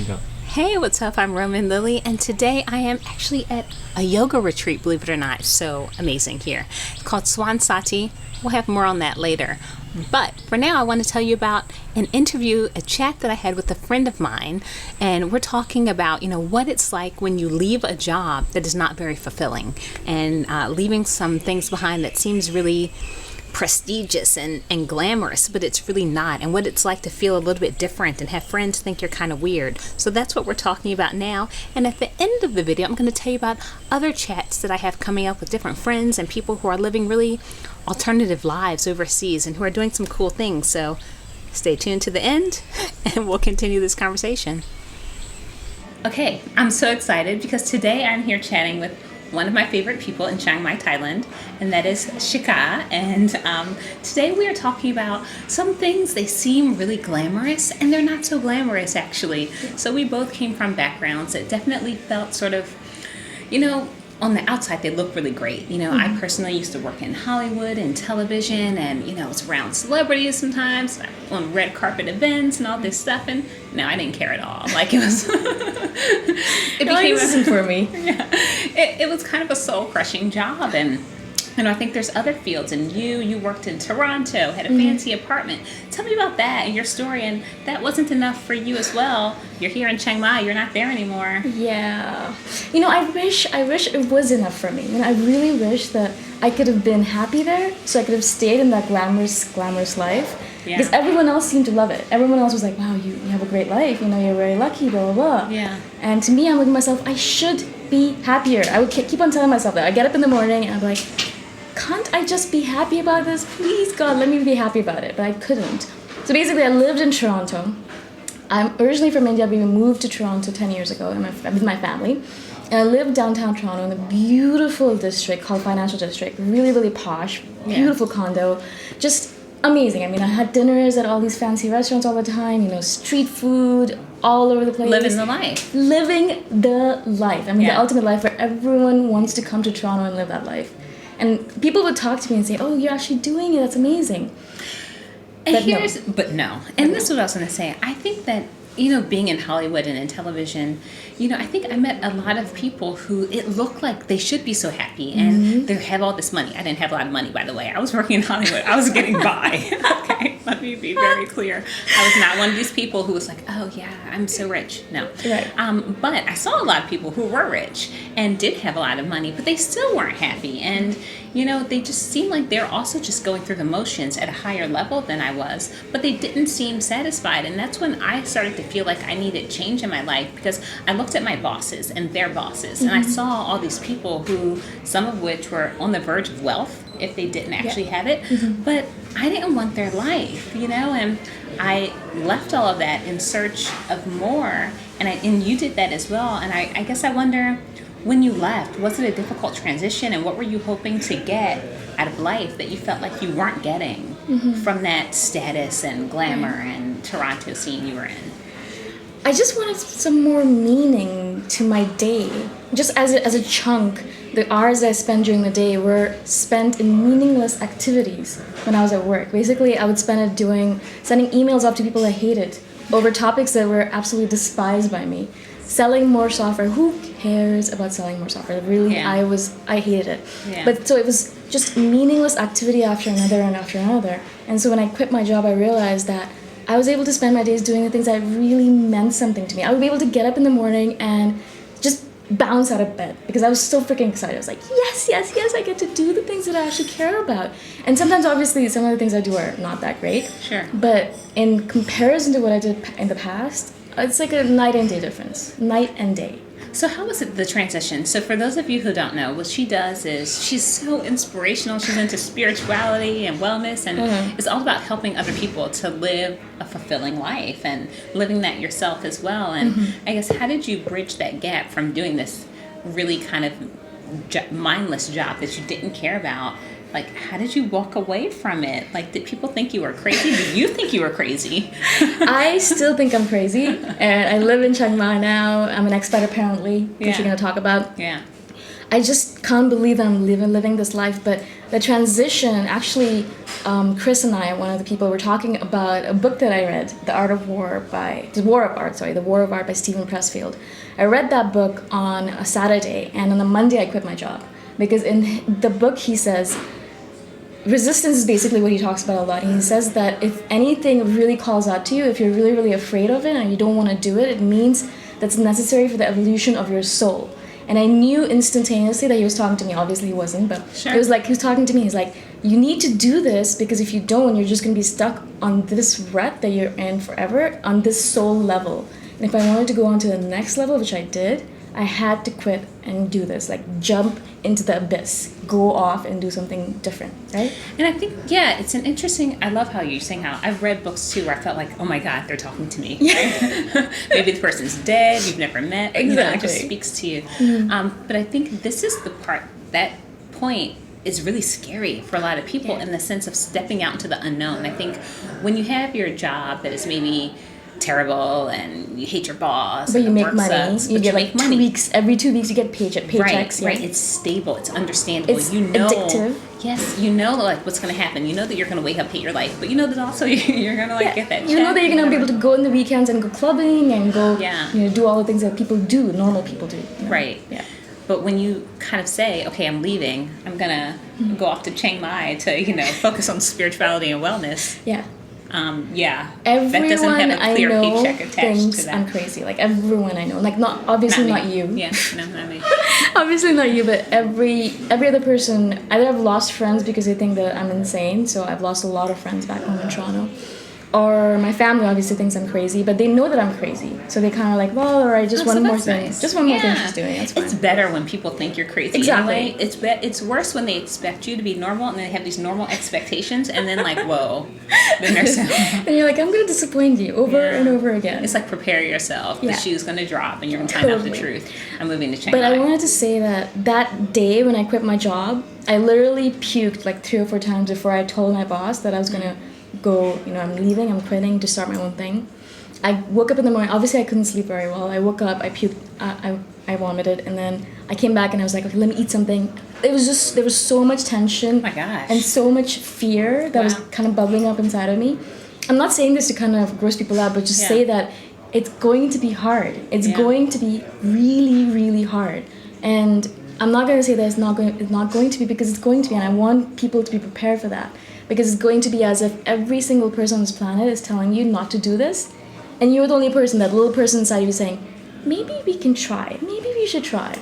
Go. Hey, what's up? I'm Roman Lily, and today I am actually at a yoga retreat, believe it or not. So amazing here. It's called Swan Sati. We'll have more on that later. But for now, I want to tell you about an interview, a chat that I had with a friend of mine, and we're talking about, what it's like when you leave a job that is not very fulfilling and leaving some things behind that seems really prestigious and glamorous, but it's really not, and what it's like to feel a little bit different and have friends think you're kind of weird. So that's what we're talking about now, and at the end of the video I'm going to tell you about other chats that I have coming up with different friends and people who are living really alternative lives overseas and who are doing some cool things. So stay tuned to the end and we'll continue this conversation. Okay, I'm so excited because today I'm here chatting with one of my favorite people in Chiang Mai, Thailand, and that is Shikha. And today we are talking about some things. They seem really glamorous, and they're not so glamorous, actually. So we both came from backgrounds that definitely felt sort of, on the outside, they look really great. I personally used to work in Hollywood and television, and, was around celebrities sometimes, on red carpet events and all this stuff, and no, I didn't care at all. Like, it was... it became for me. Yeah. It was kind of a soul-crushing job, and... I think there's other fields, and you worked in Toronto, had a fancy apartment. Tell me about that and your story, and that wasn't enough for you as well. You're here in Chiang Mai, you're not there anymore. Yeah. I wish it was enough for me. I really wish that I could have been happy there, so I could have stayed in that glamorous life. Yeah. Because everyone else seemed to love it. Everyone else was like, wow, you have a great life, you're very lucky, blah, blah, blah. Yeah. And to me, I'm looking at myself, I should be happier. I would keep on telling myself that. I get up in the morning, and I'm like, can't I just be happy about this? Please, God, let me be happy about it. But I couldn't. So basically, I lived in Toronto. I'm originally from India, but we moved to Toronto 10 years ago with my family. And I lived downtown Toronto in a beautiful district called Financial District. Really, really posh, beautiful condo. Just amazing. I had dinners at all these fancy restaurants all the time, street food all over the place. Living the life. Living the life. The ultimate life where everyone wants to come to Toronto and live that life. And people would talk to me and say, oh, you're actually doing it. That's amazing. But no. And this is what I was going to say. I think that, being in Hollywood and in television, I think I met a lot of people who it looked like they should be so happy and they have all this money. I didn't have a lot of money, by the way. I was working in Hollywood. I was getting by. Okay, let me be very clear. I was not one of these people who was like, oh, yeah, I'm so rich. No. Right. But I saw a lot of people who were rich and did have a lot of money, but they still weren't happy. And, they just seemed like they're also just going through the motions at a higher level than I was, but they didn't seem satisfied. And that's when I started to feel like I needed change in my life, because I looked at my bosses and their bosses, and I saw all these people who, some of which were on the verge of wealth if they didn't actually have it, but I didn't want their life, and I left all of that in search of more, and you did that as well. And I guess I wonder, when you left, was it a difficult transition, and what were you hoping to get out of life that you felt like you weren't getting from that status and glamour and Toronto scene you were in? I just wanted some more meaning to my day. Just as a chunk, the hours I spent during the day were spent in meaningless activities when I was at work. Basically, I would spend it sending emails off to people I hated over topics that were absolutely despised by me. Selling more software. Who cares about selling more software? Really, I hated it. Yeah. But so it was just meaningless activity after another and after another. And so when I quit my job, I realized that I was able to spend my days doing the things that really meant something to me. I would be able to get up in the morning and just bounce out of bed because I was so freaking excited. I was like, yes, I get to do the things that I actually care about. And sometimes, obviously, some of the things I do are not that great. Sure. But in comparison to what I did in the past, it's like a night and day difference. Night and day. So how was it, the transition? So for those of you who don't know, what she does is she's so inspirational. She's into spirituality and wellness, and it's all about helping other people to live a fulfilling life and living that yourself as well. And I guess, how did you bridge that gap from doing this really kind of mindless job that you didn't care about? Like, how did you walk away from it? Like, did people think you were crazy? Did you think you were crazy? I still think I'm crazy. And I live in Chiang Mai now. I'm an expat, apparently, which you're going to talk about. Yeah. I just can't believe that I'm living this life. But the transition, actually, Chris and I, one of the people, were talking about a book that I read, The War of Art by Stephen Pressfield. I read that book on a Saturday, and on a Monday I quit my job. Because in the book he says, resistance is basically what he talks about a lot. And he says that if anything really calls out to you, if you're really, really afraid of it and you don't want to do it, it means that's necessary for the evolution of your soul. And I knew instantaneously that he was talking to me. Obviously he wasn't, but Sure. it was like he was talking to me. He's like, you need to do this, because if you don't, you're just going to be stuck on this rut that you're in forever, on this soul level. And if I wanted to go on to the next level, which I did, I had to quit and do this, like jump into the abyss, go off and do something different, right? And I think, yeah, it's an interesting, I love how you're saying how I've read books too where I felt like, oh my God, they're talking to me. Right? Maybe the person's dead, you've never met, but, Exactly. it just speaks to you. But I think this is the part, that point is really scary for a lot of people in the sense of stepping out into the unknown. I think when you have your job that is maybe terrible and you hate your boss, But you and the make work money. sucks, You but get you like make money. every 2 weeks you get paychecks. Right, Yeah. it's stable, it's understandable. It's you know, addictive. Yes, you know like what's going to happen. You know that you're going to wake up, hate your life, but you know that also you're going to like get that. You know that you're gonna be able to go on the weekends and go clubbing and go, do all the things that people do, normal people do. Right. Yeah. But when you kind of say, okay, I'm leaving, I'm gonna go off to Chiang Mai to focus on spirituality and wellness. Yeah. That doesn't Everyone have a clear I know paycheck attached thinks to that. I'm crazy. Like everyone I know, like not obviously not me. you. Yeah, no, not me. Obviously not you, but every other person. Either I've lost friends because they think that I'm insane. So I've lost a lot of friends back home in Toronto. Or my family obviously thinks I'm crazy, but they know that I'm crazy. So they kind of like, well, all right, just one more thing. Nice. Just one more thing she's doing. That's fine. It's better when people think you're crazy. Exactly. Anyway. It's worse when they expect you to be normal and they have these normal expectations and then like, whoa. Then they're so... And you're like, I'm going to disappoint you over and over again. It's like prepare yourself. The Yeah. shoe's going to drop and you're going to find out the Totally. truth. I'm moving to Chiang But Mai. I wanted to say that day when I quit my job, I literally puked like 3 or 4 times before I told my boss that I was going to go, I'm leaving, I'm quitting to start my own thing. I woke up in the morning. Obviously, I couldn't sleep very well. I woke up, I puked, I vomited, and then I came back and I was like, okay, let me eat something. It was just, there was so much tension. Oh my gosh. And so much fear that was kind of bubbling up inside of me. I'm not saying this to kind of gross people out, but just say that it's going to be hard. It's going to be really, really hard. And I'm not going to say that it's not going to be, because it's going to be, and I want people to be prepared for that. Because it's going to be as if every single person on this planet is telling you not to do this, and you're the only person, that little person inside you saying, maybe we can try, maybe we should try.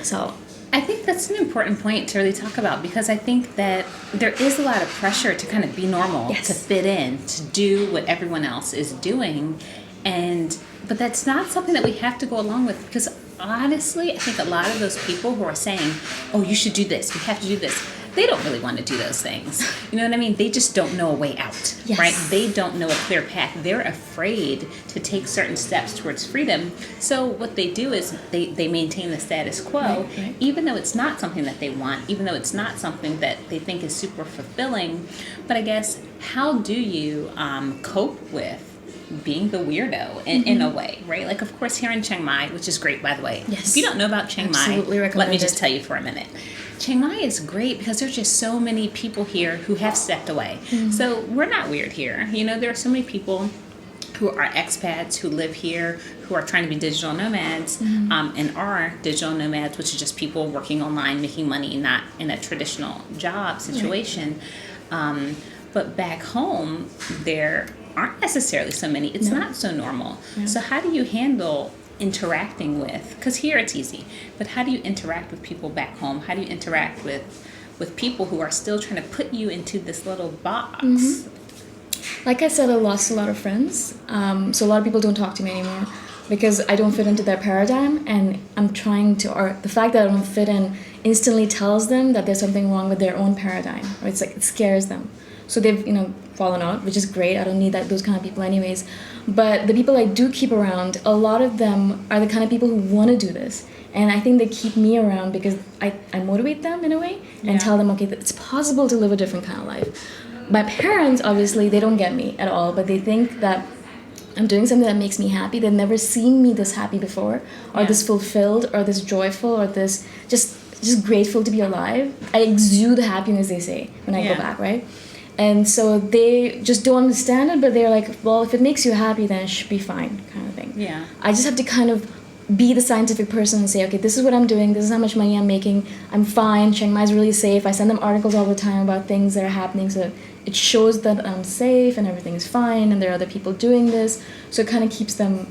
So I think that's an important point to really talk about, because I think that there is a lot of pressure to kind of be normal, to fit in, to do what everyone else is doing, but that's not something that we have to go along with, because honestly, I think a lot of those people who are saying, oh, you should do this, you have to do this, they don't really want to do those things. You know what I mean? They just don't know a way out, right? They don't know a clear path. They're afraid to take certain steps towards freedom. So what they do is they maintain the status quo, even though it's not something that they want, even though it's not something that they think is super fulfilling. But I guess, how do you cope with being the weirdo in a way, right? Like, of course, here in Chiang Mai, which is great, by the way. Yes. If you don't know about Chiang Mai, let me just tell you for a minute. Chiang Mai is great because there's just so many people here who have stepped away. So we're not weird here. There are so many people who are expats who live here, who are trying to be digital nomads, and are digital nomads, which is just people working online, making money, not in a traditional job situation. But back home, there aren't necessarily so many. It's not so normal. So how do you handle interacting with, because here it's easy, but how do you interact with people back home? How do you interact with people who are still trying to put you into this little box? Like I said, I lost a lot of friends, so a lot of people don't talk to me anymore because I don't fit into their paradigm, and I'm trying to, or the fact that I don't fit in instantly tells them that there's something wrong with their own paradigm, or it's like it scares them. So they've fallen out, which is great. I don't need those kind of people anyways. But the people I do keep around, a lot of them are the kind of people who want to do this. And I think they keep me around because I motivate them in a way and tell them, okay, it's possible to live a different kind of life. My parents, obviously, they don't get me at all, but they think that I'm doing something that makes me happy. They've never seen me this happy before, or this fulfilled, or this joyful, or this just just grateful to be alive. I exude happiness, they say, when I go back, right? And so they just don't understand it, but they're like, well, if it makes you happy, then it should be fine, kind of thing. Yeah. I just have to kind of be the scientific person and say, okay, this is what I'm doing, this is how much money I'm making, I'm fine, Chiang Mai is really safe. I send them articles all the time about things that are happening, so it shows that I'm safe and everything is fine and there are other people doing this, so it kind of keeps them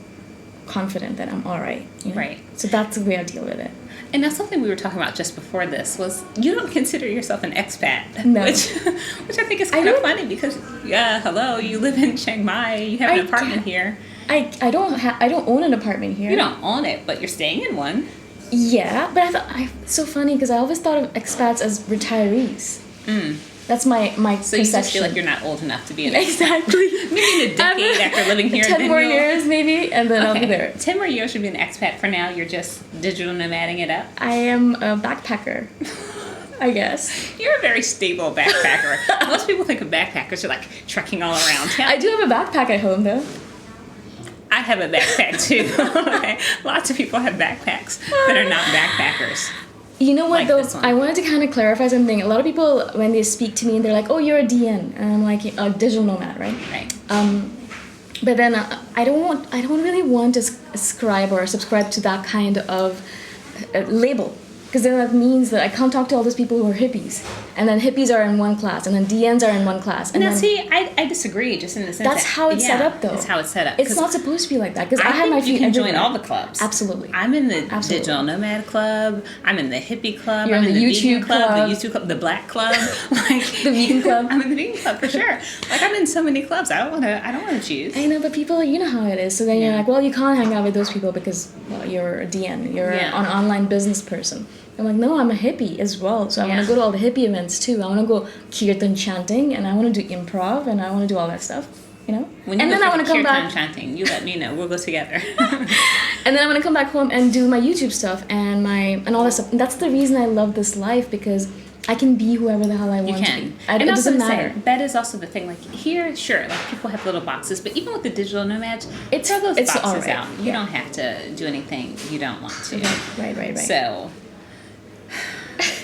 confident that I'm all right. You know? Right. So that's the way I deal with it. And that's something we were talking about just before this was you don't consider yourself an expat, No. which I think is kind of funny because hello, you live in Chiang Mai, you have an apartment here. I don't own an apartment here. You don't own it, but you're staying in one. Yeah, but it's so funny because I always thought of expats as retirees. That's my perception. So you just feel like you're not old enough to be an expat. Exactly. Maybe in a decade after living here. 10 more years maybe, and then I'll be there. 10 more years should be an expat. For now, you're just digital nomading it up. I am a backpacker, I guess. You're a very stable backpacker. Most people think of backpackers are like trekking all around town. I do have a backpack at home though. I have a backpack too. Okay. Lots of people have backpacks that are not backpackers. You know what, Like though? this one. I wanted to kind of clarify something. A lot of people, when they speak to me, they're like, oh, you're a DN. And I'm like, a digital nomad, right? Right. But then I don't really want to ascribe or subscribe to that kind of label. Because then that means that I can't talk to all those people who are hippies. And then hippies are in one class. And then DNs are in one class. And Now, then see, I disagree just in the sense that's how it's set up, though. That's how it's set up. It's not supposed to be like that. Because I have think my you feet can join everywhere. all the clubs. Absolutely. I'm in the Absolutely. digital nomad club. I'm in the hippie club. You're I'm in the vegan YouTube club. the YouTube club, the black club, like The vegan club. I'm in the vegan club for sure. Like I'm in so many clubs. I don't want to choose. I know, but people, you know how it is. So then you're like, well, you can't hang out with those people because, well, you're a DN. You're an online business person. I'm like, no, I'm a hippie as well. So I want to go to all the hippie events too. I want to go kirtan chanting, and I want to do improv, and I want to do all that stuff, you know? When you and go then I for want to come kirtan back. chanting, you let me know. We'll go together. And then I want to come back home and do my YouTube stuff and all that stuff. And that's the reason I love this life, because I can be whoever the hell I want to be. And It also doesn't to say, matter. that is also the thing. Like here, sure, like people have little boxes, but even with the digital nomads, throw those it's boxes all right. out. You don't have to do anything you don't want to. Right.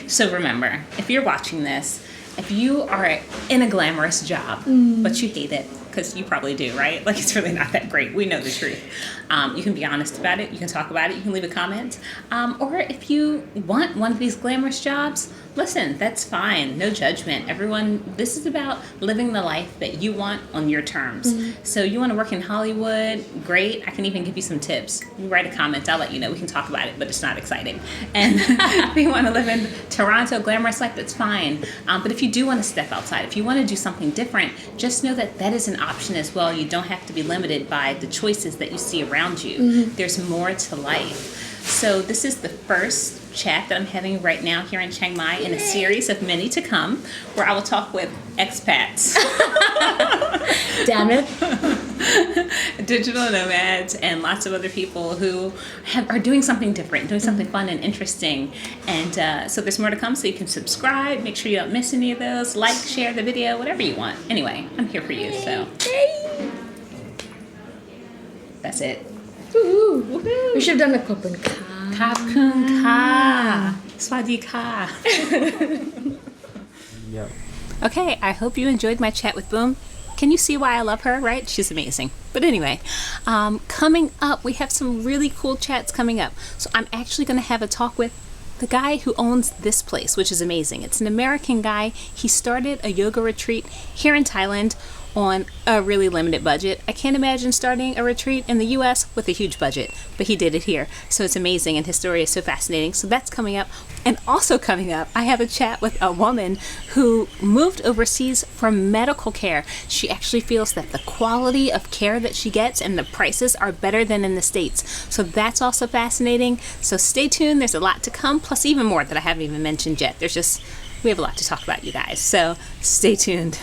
So remember, if you're watching this, if you are in a glamorous job, but you hate it, because you probably do, right? Like it's really not that great. We know the truth. You can be honest about it. You can talk about it. You can leave a comment. Or if you want one of these glamorous jobs, listen, that's fine. No judgment. Everyone, this is about living the life that you want on your terms. So you want to work in Hollywood, great. I can even give you some tips. You write a comment, I'll let you know. We can talk about it, but it's not exciting. And if you want to live in Toronto, glamorous life, that's fine. But if you do want to step outside, if you want to do something different, just know that that is an option as well. You don't have to be limited by the choices that you see around you. There's more to life. So this is the first chat that I'm having right now here in Chiang Mai in a series of many to come, where I will talk with expats. Damn it. Digital nomads and lots of other people who are doing something different, doing something fun and interesting. And so there's more to come, so you can subscribe, make sure you don't miss any of those, like, share the video, whatever you want. Anyway, I'm here for you, so that's it. Woohoo. We should have done a Kopun Ka. Khap Kun Ka. Swadee Ka. Yep. Okay, I hope you enjoyed my chat with Boom. Can you see why I love her, right? She's amazing. But anyway, coming up, we have some really cool chats coming up. So I'm actually going to have a talk with the guy who owns this place, which is amazing. It's an American guy. He started a yoga retreat here in Thailand on a really limited budget. I can't imagine starting a retreat in the US with a huge budget, but he did it here. So it's amazing, and his story is so fascinating. So that's coming up. And also coming up, I have a chat with a woman who moved overseas for medical care. She actually feels that the quality of care that she gets and the prices are better than in the States. So that's also fascinating. So stay tuned. There's a lot to come, plus even more that I haven't even mentioned yet. We have a lot to talk about, you guys. So stay tuned.